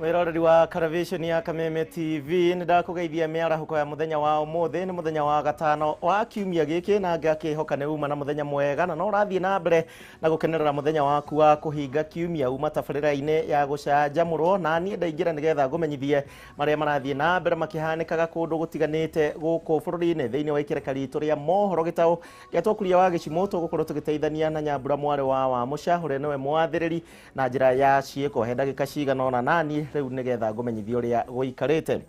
Mwiroreri wa Television ya Kameme TV ndakugeithia miarahuko ya muthenya wa umuthi ni muthenya wa gatano wa kiumia giki na ngakihoka ne uma na muthenya mwega na no rathie na mbere na gukenerera muthenya waku wa kuhinga kiumia uma tabarira-ine ya gucanjamurwo na nie ndaingira nigetha ngumenyithie maria marathie na mbere makihanikaga kundu gutiganite guku bururi-ine thiini wa ikirekari ria mohoro gitau giatwakuria wa gicimo tugukorwo tugiteithania na Nyambura mwari wa Musha uria niwe mwathiriri na njira ya ciiko he ndagika cigana ona nani riu nigetha ngumenyithio ria guikarite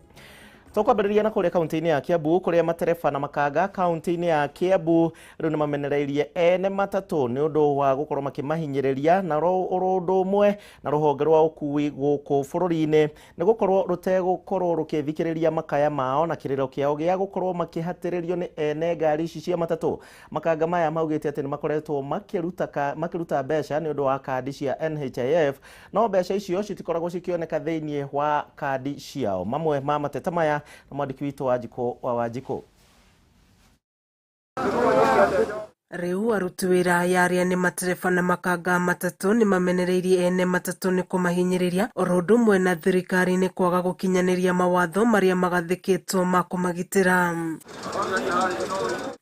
tukwambiriria na kuria kaunti-ini ya Kiambu kuria matereba na makanga kaunti-ini ya Kiambu riu ni mamenereirie ene matatu ni undu wa gukorwo makimahinyiriria na undu umwe na ruhonge rwa ukui guku bururi-ini ni gukorwo rutegukorwo rukithikiriria makaya mao na kiriro kiao gia gukorwo makihatiririo ni ene ngari ici cia matatu. Makanga maya maugite ati ni makoretwo makiruta mbeca ni undu wa kandi cia NHIF no mbeca icio citikoragwo cikioneka thiini wa kandi ciao. Mamwe ma mateta maya na mwandiki witu wa Wanjiko. Riu aruti wira yaria ni matereba na makanga matatu ni mamenereirie ene matatu ni kumahinyiriria orodo mwe na thirikari ni kwaga gukinyaniria mawatho maria magathikitwo ma kumagitira.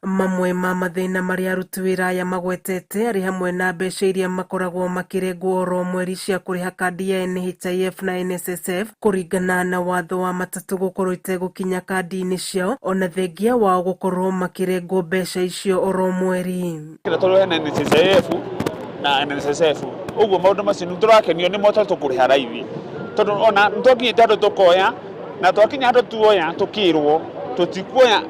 Mamwe ma mathina maria aruti wira ya magwetete ari hamwe na mbeca iria makoragwo makirengwo oro mweri cia kuriha kandi ya NHIF na NSSF kuringana na watho wa matatu gukorwo itegukinya kandi-ini ciao ona thengia wao gukorwo makirengwo mbeca icio oro mweri. Kila tolo hena NSSF na NSSF uguo maundu macio niturakenio ni moto tukuriha raithi tondu ona ntokinyite andu tukoya na twakinya andu tuoya tukirwo tutikuoya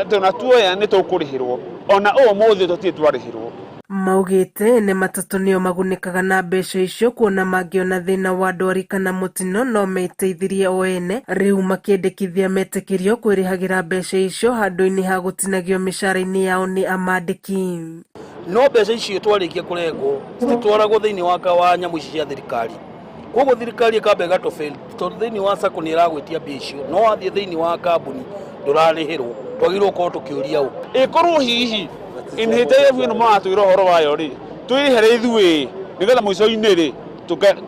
tuna tuoya ni tukurihirwo ona umuthi tutie twarihirwo. Maugite ne matatu nio magunikaga na mbeca icio kuona mangiona thina wa ndwari kana mutino no meteithirie o ene riu makiendekithia metekirio kwirihagira mbeca icio handu-ini ha gutinagio mishara-ini yao ni amandiki. No mbeca icio twarikia kurengwo titwaragwo thiini wa nyamu ici cia thirikari koguo thirikari ikambega to fail tondu thiini wa sako ni iragwitia mbeca icio no wathie thiini wa kambuni ndurarihirwo twagirwo ko tukiuria u ikorwo hihi NHIF ino matwira horo wayo ri twihere ithui nigetha muico-ini ri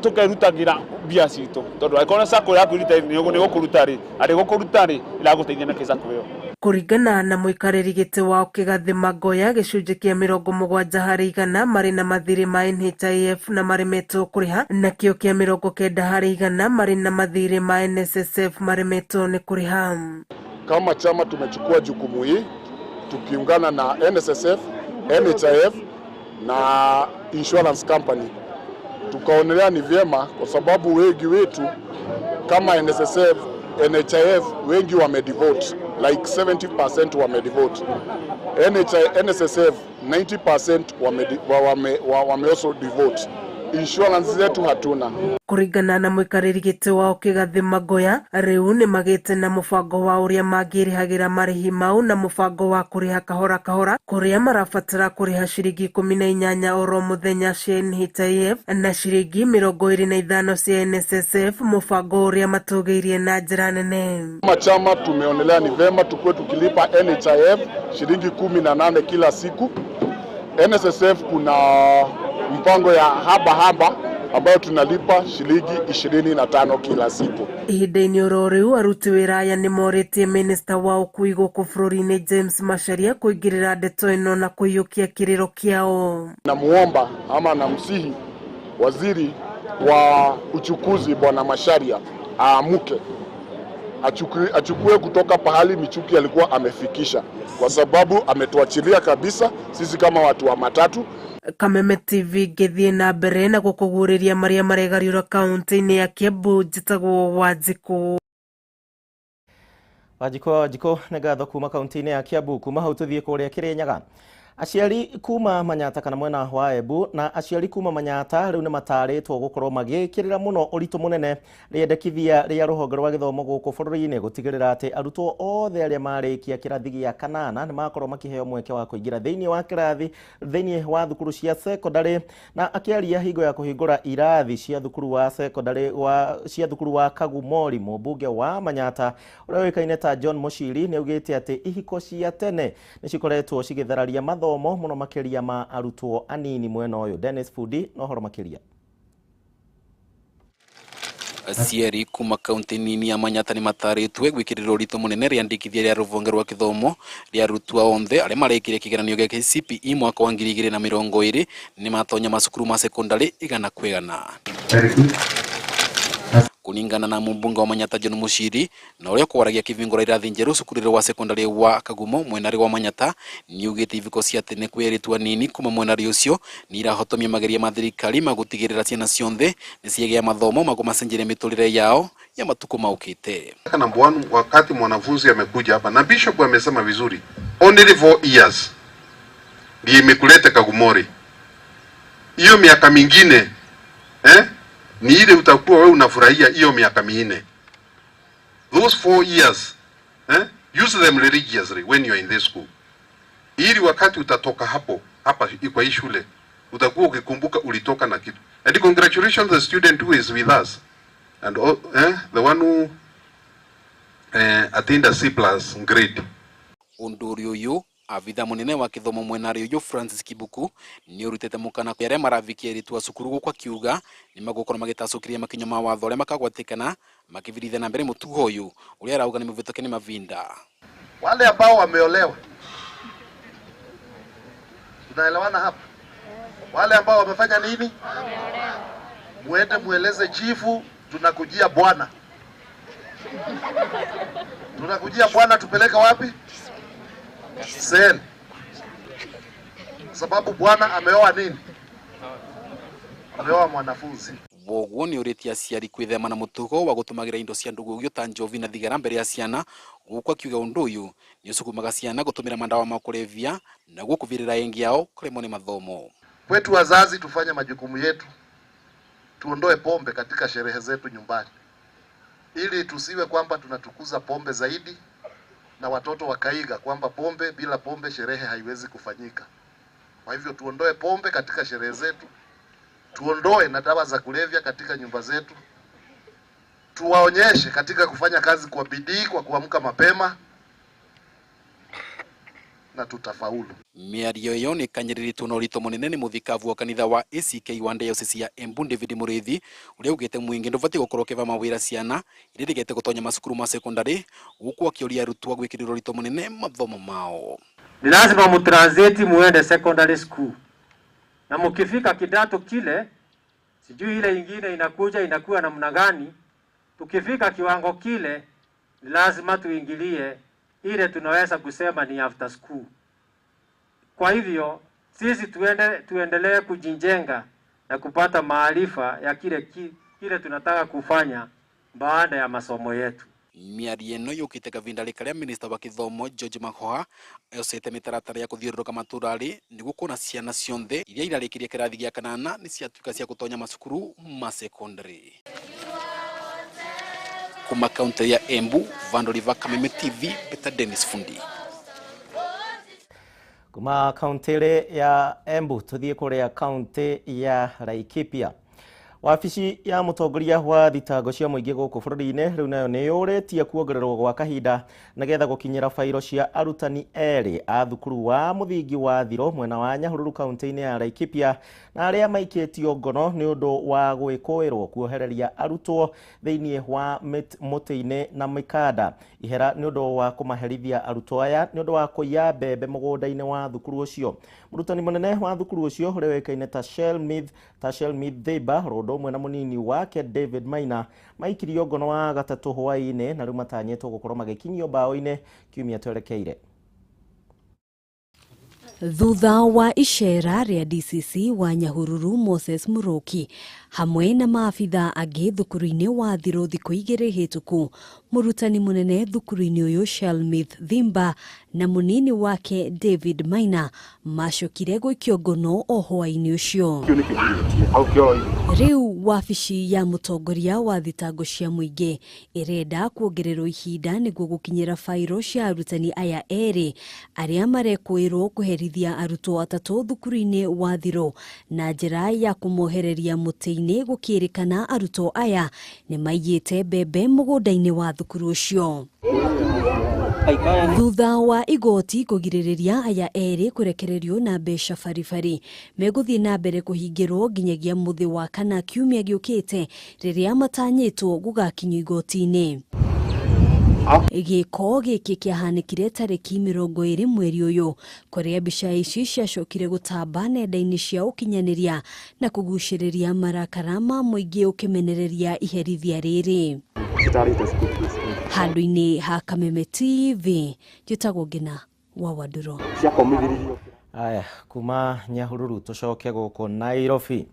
tukerutagira mbia citu tondu aikona sako ya kuruta ni gukuruta ri ari gukuruta ri iraguteithia na kisako yo. Kuringana na muikariri giti wa Kigathi Magoya gicunji kia 70 hari 100 mari na mathiri ma NHIF na maremetwo kuriha na kio kia 90 hari 100 mari na mathiri ma NSSF maremetwo ni kuriha. Kama chama tumechukua jukumu hii tukiungana na NSSF, NHIF na insurance company. Tukaonelea ni vyema kwa sababu wengi wetu kama NSSF, NHIF wengi wamedevote like 70% wamedevote. NSSF 90% wame also devote. Insurance zetu hatuna. Kuringana na muikariri giti wa Kigathi Magoya riu ni magite na mubango wa uria mangirihagira marihi mau na mubango wa kuriha kahora kahora kuria marabatara kuriha ciringi 18 oro muthenya cia NHIF na ciringi 25 cia NSSF mubango uria matugeirie na njira nene. Chama tumeonelea ni vema tukue tukilipa NHIF shilingi 18 kila siku. NSSF kuna mpango ya haba ambayo tunalipa shilingi 25 kila siku. Ihinda-ini oro riu aruti wira aya ni moritie minister wa ukui guku bururi-ini James Macharia kuingirira ndeto ino na kuyukia kiriro kiao. Namuomba ama namsihi waziri wa uchukuzi Bwana Macharia aamuke achukue kutoka pahali Michuki alikuwa amefikisha kwa sababu ametuachilia kabisa sisi kama watu wa matatu. Kameme TV gethie na mbere na gukuguriria maria maregariura kaunti-ini ya Kiambu njitagwo Wanjiko negatho kuma kaunti-ini ya Kiambu kuma hau tuthie kuria Kirinyaga. Aciari kuma Manyata kana mwena wa Embu na aciari kuma Manyata riu ni mataritwo gukorwo magikirira muno uritu munene riendekithia ria ruhonge rwa githomo guku bururi-ini gutigirira ati arutwo othe aria marikia kirathi gia kanana ni makorwo makiheo mweke wa kuingira thiini wa kirathi thiini wa thukuru cia secondary. Na akiaria hingo ya kuhingura irathi cia thukuru wa secondary cia thukuru wa Kagumori mbunge wa Manyata uria wikaine ta John Muchiri ni augite ati ihiko cia tene ni cikoretwo cigithararia mathomo muno makiria ma arutwo anini mwena uyu. Dennis Fudi no horo makiria. Aciari kuma kaunti nini ya Manyata ni mataritwe gwikirira urito munene riandikithia ria ruvonge rwa kithomo ria arutwo onthe aria marekire kigeranio gia KCPE mwaka wa 2020 ni matonya macukuru ma sekondari igana kwigana. Kulingana na mumbunge wa Manyata John Mushiri na uria kwaragia kivingora irathi njeru cukuru wa sekondari wa Kagumo mwenari wa Manyata niugite iviko cia tene kweritwa nini kuma mwenari ucio ni irahotomia mageria ma thirikari magutigirira ciana cionthe ni ciegea mathomo magumacenjire miturire yao ya matuko maukite. Number one, wakati mwanafunzi amekuja hapa na Bishop amesema vizuri, only 4 years ndiye imekuleta Kagumori. Hiyo miaka mingine ni ile utakuwa wewe unafurahia hiyo miaka minne. Those 4 years use them religiously when you are in this school. Ili wakati utatoka hapa kwa hii shule utakuwa ukikumbuka ulitoka na kitu. And congratulations the student who is with us and the one who attained a C+ grade. Unduri uyu avitha munene wa kithomo mwenari uyu Francis Kibuku ni urutete mukana kwa aria maravikia ritwa cukuru kwa kiuga ni magukora magitasukiria makinyo ma watho aria makagwatikana makivirithia na mbere mutugo uyu uria arauga ni muvitoke ni mavinda. Wale ambao wameolewa, tunaelewana hapa? Wale ambao wamefanya nini? Muende mueleze chifu, tunakujia bwana. Tunakujia bwana, tupeleka wapi? Sen. Sababu bwana ameoa nini? Ameoa mwanafunzi. Woguo ni uritia aciari kwithema na mutugo wa gutumagira indo cia ndugu uyu ta njovi na thigara mbere ya ciana gukwa kiuga undu uyu ni ucukumaga ciana gutumira mandawa ma kulevya na gukuvirira yengi yao kuremwo ni mathomo. Kwetu wazazi tufanye majukumu yetu, tuondoe pombe katika sherehe zetu nyumbani, ili tusiwe kwamba tunatukuza pombe zaidi na watoto wakaiga kwamba pombe, bila pombe sherehe haiwezi kufanyika. Kwa hivyo tuondoe pombe katika sherehe zetu, tuondoe na dawa za kulevya katika nyumba zetu, tuwaonyeshe katika kufanya kazi kwa bidii, kwa kuamka mapema, na tutafaulu. Miario yo ni kanyiriritu na urito munene ni muthikavu wa kanitha wa ACK wa Diocese ya Embu David Murithi uria ugite mwingi nduvati gukorwo kiva mawira ciana iririgete gutonya macukuru ma sekondari guku akioria arutwo gwikirira urito munene mathomo mao. Ni lazima mutransit muende secondary school, na mukifika kidato kile, sijui ile ingine inakuwa namna gani, tukifika kiwango kile ni lazima tuingilie ile tunaweza kusema ni after school. Kwa hivyo sisi tuendelee kujijenga na kupata maarifa ya kile tunataka kufanya baada ya masomo yetu. Miario eno yukite kavinda rikaria minister wa kithomo George Magoha yosete mitaratara ya kuthiururuka maturari niguo kuona ciana cionthe iria irarikirie kirathi gia kanana ni ciatuika cia gutonya macukuru ma secondary. Kuma kaunti ya Embu, Vandoliva Kameme TV, Peter Dennis Fundi. Kuma kaunti ya Embu tuthie kuria kaunti ya Laikipia. Wabici ya mutongoria wa thitango cia muingi guku bururi-ini riu nayo ni yuritie kuongererwo gwa kahinda na getha gukinyira fairo cia arutani eri a thukuru wa muthingi wa Thiro mwena wa Nyahururu kaunti-ini ya Laikipia na aria maikitio ngono ni undu wa gwikuirwo kuohereria arutwo thiini wa muti-ini na mikanda ihera ni undu wa kumaherithia arutwo aya ni undu wa kuiya mbembe mugunda-ini wa thukuru ucio. Murutani munene wa thukuru ucio uria wekaine ta Shelmith Theba umwe na munini wake David Maina maikirio ngono wa gatatu hwaini na riu matanyetwo gukorwo magikinyio bao-ini kiumia twerekeire. Thutha wa icera ria DCC wa Nyahururu Moses Muroki hamwe na maafitha angi thukuru-ini wa Thiro thiku igiri hituku, murutani munene thukuru-ini uyu Shelmith Thimba na munini wake David Maina macokire gwikio ngono o hwaini ucio. Riu wabici ya mutongoria wa thitango cia muingi irenda kuongererwo ihinda niguo gukinyira fairo cia arutani aya eri aria marekwirwo kuherithia arutwo atatu thukuru-ini wa Thiro na njira ya kumohereria muti-ini gukirikana arutwo aya ni maiyite mbembe mugunda-ini wa thukuru ucio. Thutha wa igoti kugiririria aya eri kurekererio na mbeca baribari meguthie na mbere kuhingirwo nginyagia muthi wa kana kiumia giukite riria matanyitwo gugakinywo igoti-ini. Giko giki kiahanikire tariki 20 mweri uyu kuria mbica ici ciacokire gutamba nenda-ini cia ukinyaniria na kuguciriria marakara ma muingi ukimenereria iherithia riri. Handu-ini ha Kameme TV njitagwo Ngina wa Waduro. Aya kuma Nyahururu tucoke guku Nairobi.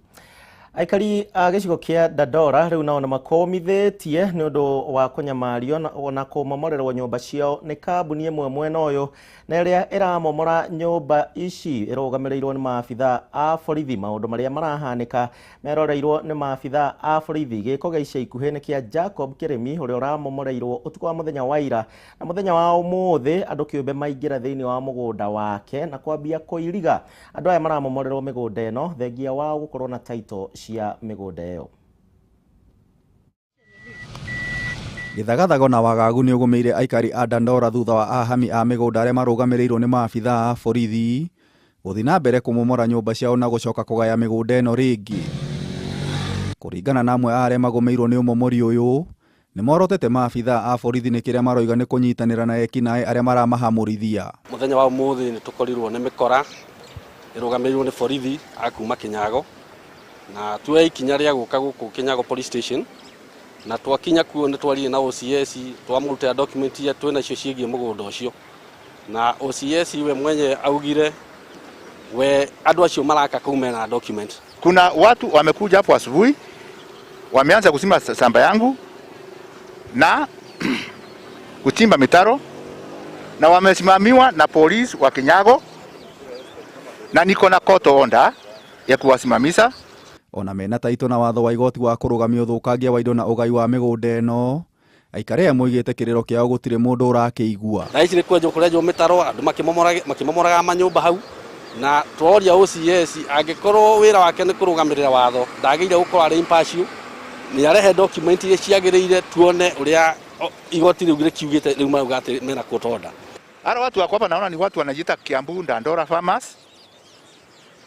Aikari a gicigo kia Dandora riu nao makomithitie ni undu wa kunyamario na kumomorerwo nyumba ciao ni kambuni imwe mwena uyu na iria iramomora nyumba ici irugamirirwo ni maabitha a borithi. Maundu maria marahanika meroreirwo ni maabitha a borithi. Giko gia ica ikuhi ni kia Jacob Kiremi uria uramomoreirwo utuku wa muthenya wa ira na muthenya wa umuthi andu kiumbe maingira thiini wa mugunda wake na kwambia kuiriga. Andu aya maramomorerwo migunda eno thengia wa gukorwo na title cia migunda iyo. Githagathago na wagagu ni ugumeire aikari a Dandora thutha wa ahami a migunda aria marugamirirwo ni maabitha a borithi guthi na mbere kumomora nyumba ciao na gucoka kugaya migunda eno ringi. Kuringana na amwe aria magomeirwo ni umomori uyu ni morotete maabitha a borithi ni kiria maroiga ni kunyitanira na ekinae aria maramahamurithia. Muthenya wa umuthi ni tukorirwo ni mikora irugamirirwo ni borithi akuma Kinyago na tuwe ikinya ria guka guku Kinyago police station na twakinya kuo ni twaririe na OCS twamurutira document ya twena cio ciigie mugunda ucio na OCS we mwenye augire we andu acio maraka kume na document. Kuna watu wamekuja hapo asubuhi wameanza kusimba samba yangu na kuchimba mitaro na wamesimamiwa na polisi wa Kinyago na niko na court order ya kuwasimamisha. Ona mena taito na watho wa igoti wa kurugamia uthukangia wa indo na ugai wa migunda eno aikare amoigite kiriro kiao gutire mundu urakiigua. Na ici ni kwenjo kurenjo mitaro andu makimomoraga manyumba hau na tworia OCS angikorwo wira wake ni kurugamirira watho ndageire gukora ari impartial ni arehe document iria ciagirire tuone uria igoti riu rikiugite riu mauga ati mena court order. Ara watu wako hapa naona ni watu wanajiita Kiambu Dandora farmers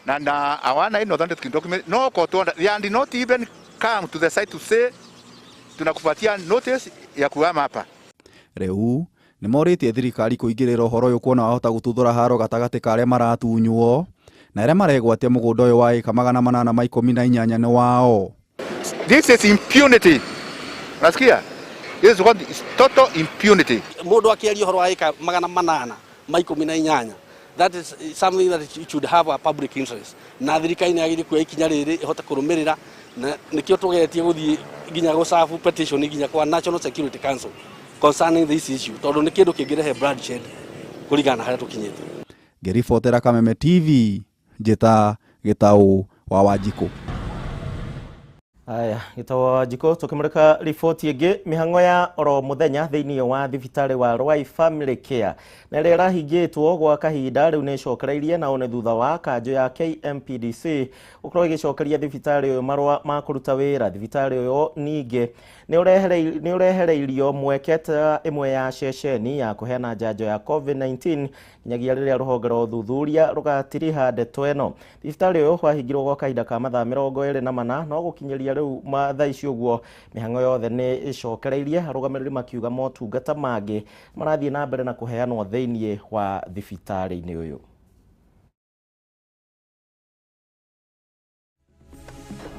na hawana ino authentic document no court order. They did not even come to the site to say tunakupatia notice ya kuhama hapa. Riu ni moritie thirikari kuingirira uhoro uyu kuona wahota gututhura haro gatagati ka aria maratunywo na aria maregwatia mugunda uyu wa eka 818 ni wao. This is impunity. Nasikia? This is what is total impunity. Mundu akiaria uhoro wa eka 818 that is something that should have a public interest. Na thirikari ni agiri kuya ikinya riri ihota kurumirira na nikio tugetie guthie nginya go serve petition nginya kwa National Security Council concerning this issue tondu ni kindu kingirehe bloodshed kuringana haria tukinyite. Ngiribotera Kameme TV njita Gitau wa Wanjiku. Aya Gitau Wanjiku tukimurika riboti ingi mihango ya oro muthenya thiini wa thibitari wa Rwai Family Care na ria rahingitwo gwa kahinda riu ni cokereirie na one thutha wa kanjo ya KMPDC ukorwo igicokeria thibitari uyu marwa ma kuruta wira. Thibitari uyu ningi ni urehereirio mweketa imwe ya ceceni ya kuheana njanjo ya COVID-19 nyagia riria ruhonge rwa uthuthuria rugatiriha ndeto eno. Thibitari uyu wahingirwo gwa kahinda ka mathaa 24 no gukinyeria riu mathaa icio guo mihango yothe ni icokereirie. Arugamiriri makiuga motungata mangi marathie na mbere na kuheanwo thiini wa thibitari-ini uyu.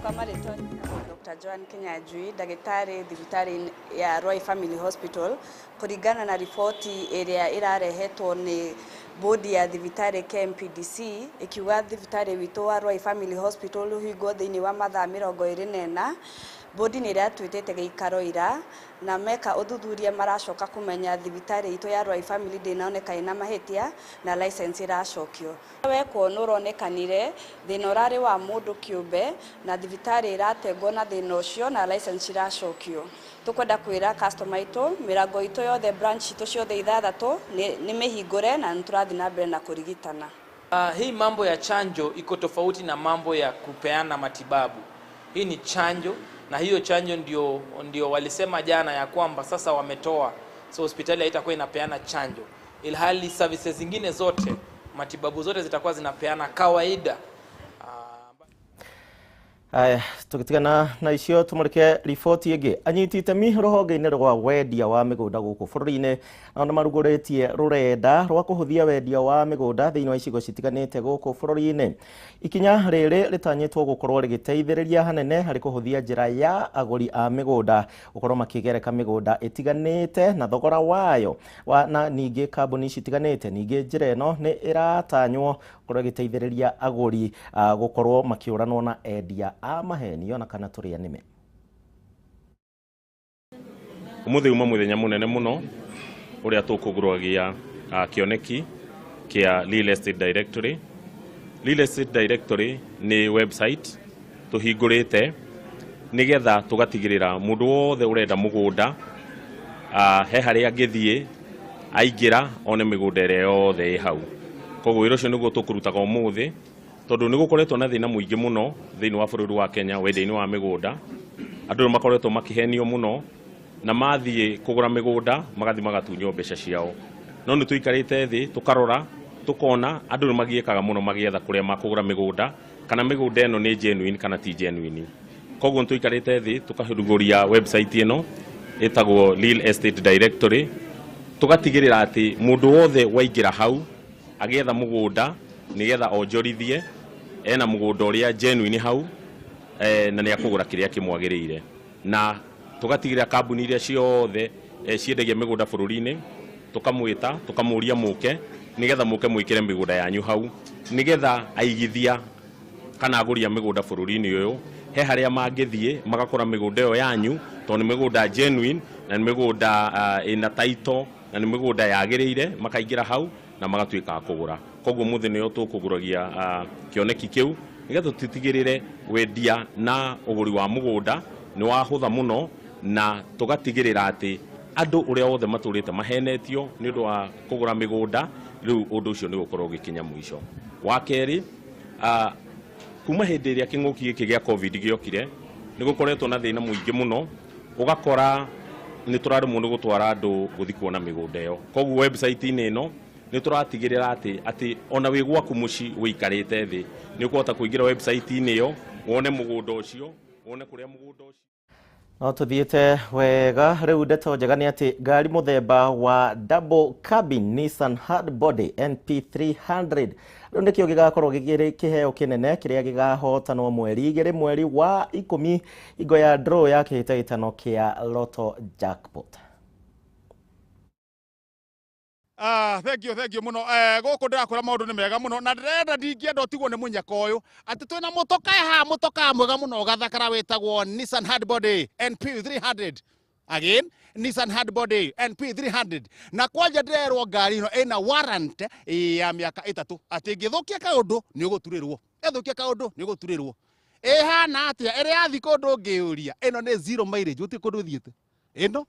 Kama Dr. Joan Kenyajui, ndagĩtarĩ thibitari ya Rwai Family Hospital, kuringana na ripoti ĩrĩa ĩrarehetwo nĩ bodi ya thibitari KMPDC ikiuga thibitari witũ wa Rwai Family Hospital ũhingwo thĩinĩ wa mathaa 24. Bodi nĩ ĩratuĩtĩte gĩikaro ira na meka ũthuthuria maracoka kumenya thibitari itũ ya Rwai Family ndĩnaoneka ĩna mahĩtia na license iracokio. Wekwo nũronekanire thĩna ũrarĩ wa mũndũ kĩũmbe na thibitari ĩrategwo na thĩna ũcio na license iracokio. Tukwenda kwĩra customer itũ mĩrango itũ yothe branch itũ ciothe 6 nĩ mĩhingũre na nĩtũrathiĩ na mbere na kũrigitana. Hii mambo ya chanjo iko tofauti na mambo ya kupeana matibabu. Hii ni chanjo na hiyo chanjo ndio walisema jana ya kwamba sasa wametoa so hospitali haitakuwa inapeana chanjo, ilhali services zingine zote, matibabu zote zitakuwa zinapeana kawaida. Aya, tukitigana na icio tumurike riboti ingi. Anyiti itemi ruhonge-ini rwa wendia wa migunda guku bururi-ini na maruguritie rurenda rwa kuhuthia wendia wa migunda thiini wa icigo citiganite guku bururi-ini. Ikinya riri ritanyitwo gukorwo rigiteithiriria hanene hari kuhuthia njira ya aguri a migunda gukorwo makigereka migunda itiganite na thogora wayo na ningi kambuni citiganite. Ningi njira ino ni iratanywo gukorwo igiteithiriria aguri gukorwo makiuranwo na endia a maheni ona kana turia nime. Umuthi uma muthenya munene muno uria tukuguragia kioneki kia Real Estate Directory. Real Estate Directory ni website tuhingurite nigetha tugatigirira mundu wothe urenda mugunda he haria angithie aingira one migunda ire yothe hau. Koguo iro cio niguo tukurutaga umuthi tondu nigukoretwo na thina muingi muno thiini wa bururi wa Kenya wendia-ini wa migunda. Andu makoretwo makihenio muno na mathie kugura migunda magathi magatunyo mbeca ciao. No ni tuikarite thi tukarora tukona andu magiekaga muno magietha kuria makugura migunda kana migunda eno ni genuine kana ti genuine. Koguo tuikarite thi tukahuruguria website ino etagwo Real Estate Directory, tugatigirira ati mundu wothe waingira hau agietha mugunda nigetha onjorithie ena mugunda uria genuine hau na ni akugura kiria kimwagirire, na tugatigirira kambuni iria ciothe ciendagia migunda bururi-ini tukamwita tukamuria muke nigetha muke mwikire migunda yanyu hau nigetha aigithia kana aguria migunda bururi-ini uyu he haria mangithie magakora migunda yo yanyu tondu migunda genuine na ni migunda ina title na ni migunda yagirire makaingira hau na magatuika kugura. Koguo muthi niyo tukuguragia kioneki kiu nigetha tutigirire wendia na uguri wa mugunda ni wahutha muno na tugatigirira ati andu uria wothe maturite mahenetio ni undu wa kugura migunda riu undu ucio ni gukorwo gikinya mwisho. Wa keri kuma hindi iria king'uki giki gia covid giokire ni gukoretwo na thina muingi muno ugakora ni turarumwo ni gutwara andu guthi kuona migunda iyo. Koguo website-ini ino ni turatigirira ati ona wi gwaku muci wikarite thi ni ukuhota kuingira website-ini iyo wone mugunda ucio wone kuria mugunda ucio. No tuthiete wega riu ndeto njega ni ati ngari muthemba wa double cabin Nissan Hardbody NP300 riu nikio gigakorwo gigiri kiheo kinene kiria gigahotanwo mweri 10 ingo ya draw ya kihitahitano kia Lotto Jackpot. Thank you muno. Guku ndirakura maundu ni mega muno na ndirenda ndingienda utigwo ni munyaka uyu ati twina mutoka mwega muno gathakara witagwo Nissan Hardbody NP300. Again, Nissan Hardbody NP300 na kwanja ndirerwo ngari ino ina warrant ya miaka 3 ati ngithukia kaundu ni uguturirwo hana atia iri yathi kundu ngiuria ino ni zero mileage uti kundu thiete ino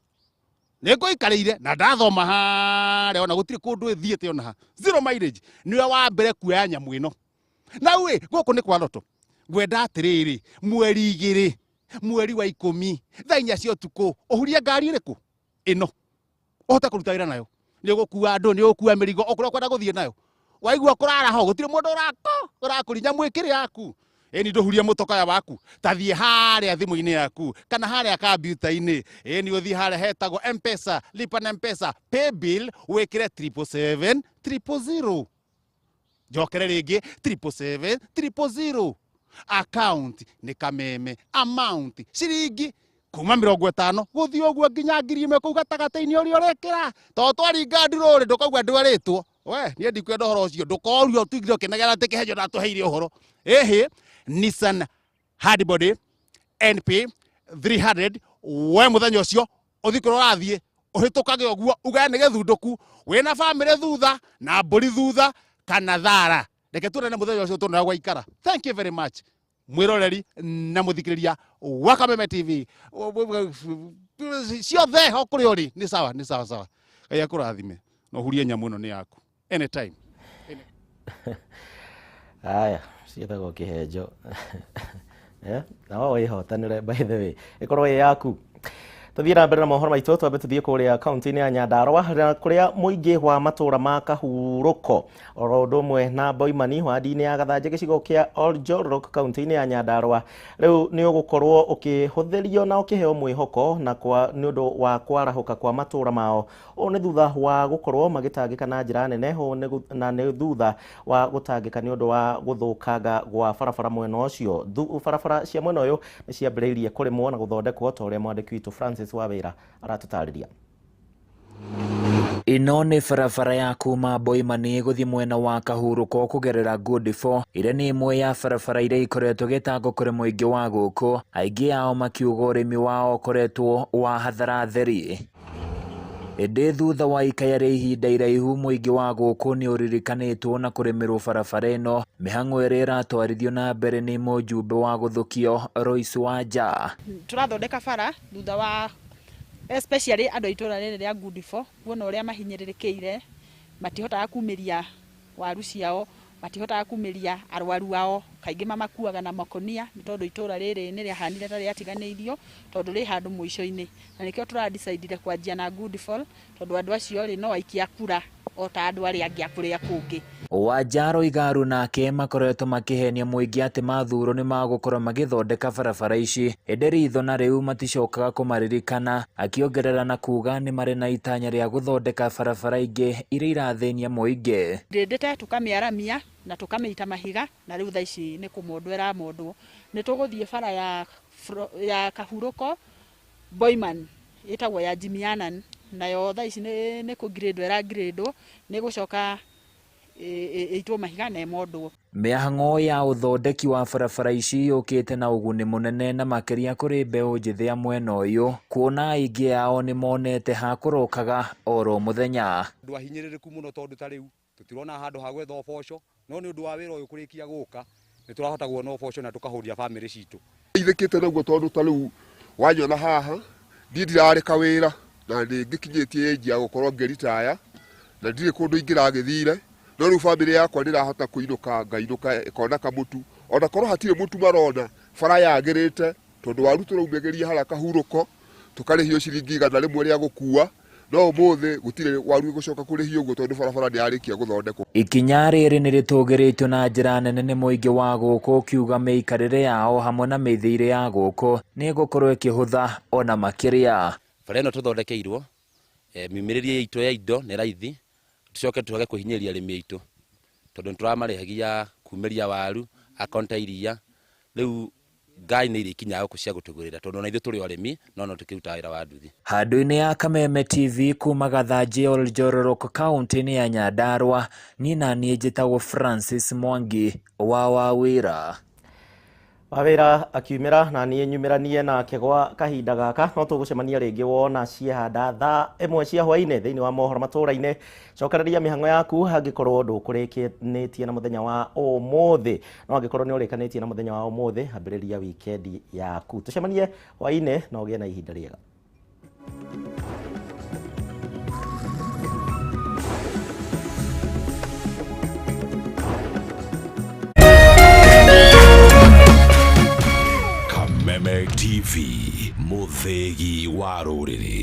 Nego ikarire na ndathoma hare ona gutiri kundu ithiete ona ha zero mileage niwe wa mbere kuoya nyamu ino na we guku ni kwa Lotto gwenda atiriri mweri 2 mweri wa 10 thaa 4 cia utuku uhurie ngari iriku ino uhota kuruta wira nayo ni gukua andu ni gukua mirigo okura kwenda guthie nayo waigua kurara ho gutiri mundu urakurinya mwikiri yaku eni nduhurie mutoka waku tathie haria thimu-ini yaku kana haria kambiuta-ini eni uthie haria hetagwo M-Pesa lipa na M-Pesa pay bill wikire 77700 jokere ringi 77700 account ni kameme amount ciringi kuma 50 guthie uguo nginya 1000 kuu gatagata-ini uria urekira to twaringa ndiruri ndukagua ndwaritwo we nie ndikwenda horo ucio ndukorio tuigire kinegera tikihejo ndatuheire uhoro ehe Nissan Hardbody NP300 we muthenya ucio uthikoro rathie uhitukage oguo ugane gethunduku wina family thutha na mburi thutha kana thara reke turene muthenya ucio tunara gwaikara. Thank you very much mwiroreri na muthikiriria wa Kameme TV ciothe ho kuri uri ni sawa Ngai akurathime no hurie nyamu ino ni yaku anytime. Aya cietagwo kihenjo na wao ihotanire by the way ikorwo yaku. Tuthie na mbere na mohoro maitũ twambe tuthie kũrĩa kaunti-inĩ ya Nyandarua kũrĩa mũingĩ wa matũra ma Kahurũko oro ũndũ ũmwe na Boimani wadi-inĩ ya Gathanjĩ gĩcigo kĩa Oljorok kaunti-inĩ ya Nyandarua rĩu nĩ ũgũkorwo ũkĩhũthĩrio na ũkĩheo mwĩhoko na nĩ ũndũ wa kwarahũka kwa matũra mao. Ũũ nĩ thutha wa gũkorwo magĩtangĩka na njĩra nene na nĩ thutha wa gũtangĩka nĩ ũndũ wa gũthũkanga gwa barabara mwena ũcio. Barabara cia mwena ũyũ nĩ ciambĩrĩirie kũrĩmwo na gũthondekwo ta ũrĩa mwandĩki witũ Francis Wawĩra aratũtarĩria. Ino nĩ barabara ya kuma Boimani gũthiĩ mwena wa Kahurũko kũgerera Goodfo ĩrĩa nĩ ĩmwe ya barabara iria ikoretwo gĩtango kũrĩ mũingĩ wa gũkũ, aingĩ ao makiuga ũrĩmi wao ũkoretwo wa hathara theri. Ĩndĩ thutha wa ikaya rĩa ihinda iraihu mũingĩ wa gũkũ nĩ ũririkanĩtwo na kũrĩmĩrwo barabara ĩno, mĩhang'o ĩrĩa ĩratwarithio na mbere nĩ mũjumbe wa gũthukio Royce Wanja. Tũrathondeka bara thutha wa especially andũ a itũra rĩrĩ rĩa Goodfo kuona ũrĩa mahinyĩrĩrĩkĩire, matihotaga kumĩria waru ciao, matihotaga kumĩria arwaru ao, kaingĩ mamakuaga na makonia nĩ tondũ itũra rĩrĩ nĩ rĩahanire ta rĩatiganĩirio tondũ rĩ handũ mũico-inĩ, na nĩkĩo tũradicidire kwanjia na Goodfo tondũ andũ acio rĩ no aikia kura o ta andũ arĩa angĩ akũrĩa kũngĩ. Wanjaro Igaru nake makoretwo makĩhenia mũingĩ atĩ mathuro nĩ magũkorwo magĩthondeka barabara ici, ĩndĩ ritho na rĩu maticokaga kũmaririkana, akĩongerera na kuga nĩ marĩ na itanya rĩa gũthondeka barabara ingĩ iria irathĩnia mũingĩ. Ndĩndĩte tũkamĩaramia na tũkamĩita mahiga na rĩu thaa ici nĩ kũmondwo ĩramondwo. Nĩ tũgũthiĩ bara ya Kahurũko Boiman ĩtagwo ya Jimianan, nayo thaa ici nĩ kũgirĩndwo ĩrangirĩndwo nĩ gũcoka ĩitwo mahiga na ĩmondwo. Mĩhang'o ya ũthondeki wa barabara ici yũkĩte na ũguni mũnene na makĩria kũrĩ mbeũ njĩthĩ ya mwena ũyũ, kuona aingĩ ao nĩ monete ha kũrokaga oro mũthenya. Andũ ahinyĩrĩrĩku mũno tondũ ta rĩu tũtirona handũ ha gwetha ũboco, no nĩ ũndũ wa wĩra ũyũ kũrĩkia gũka nĩ tũrahota kuona ũboco na tũkahũria bamĩrĩ citũ. Ithĩkĩte naguo tondũ ta rĩu wanyona haha ndirarĩka wĩra na ndĩngĩkinyĩtie age ya gũkorwo ngĩritaya na ndirĩ kũndũ ingĩragĩthire, no rĩu bamĩrĩ yakwa ndĩrahota kũinũka ngainũka ĩkona kamũtu, ona korwo hatirĩ mũtu marona bara yagĩrĩte tondũ waru tũraumĩgĩria harĩa Kahurũko tũkarĩhio ciringi 100 rĩa gũkua, no ũmũthĩ gũtirĩ waru gũcoka kũrĩhio ũguo tondũ barabara nĩ yarĩkia gũthondekwo. Ikinya rĩrĩ nĩ rĩtũgĩrĩtio na njĩra nene nĩ mũingĩ wa gũkũ, ũkiuga mĩikarĩre yao hamwe na mĩthiĩre ya gũkũ nĩ ĩgũkorwo ĩkĩhũtha ona makĩria. Bara ĩno tũthondekeirwo miumĩrĩrie itũ ya indo nĩ raithi, tucoke tuage kũhinyĩria arĩmi aitũ tondũ nĩ tũramarĩhagia kumĩria waru akonta iria, rĩu ngai nĩ irĩ ikinya gũkũ cia gũtũgũrĩra tondũ ona ithuĩ tũrĩ arĩmi no tũkĩruta wĩra wa nduthi. Handũ-inĩ ya Kameme TV kuma Gathanjĩ Oljorok kaunti-inĩ ya Nyandarua, niĩ na niĩ njĩtagwo Francis Mwangi wa Wawĩra. Wawĩra akiumĩra na niĩ nyumĩranie nake gwa kahinda gaka, no tũgũcemania rĩngĩ wona ciahanda thaa 1 cia hwaĩ-inĩ thĩinĩ wa mohoro matũra-inĩ. Cokereria mĩhang'o yaku angĩkorwo ndũkũrĩkanĩtie na mũthenya wa ũmũthĩ, no angĩkorwo nĩ ũrĩkanĩtie na mũthenya wa ũmũthĩ ambĩrĩria wikendi yaku. Tũcemanie hwaĩ-inĩ na ũgĩe na ihinda rĩega. Kameme TV, mũthĩgi wa rũrĩrĩ.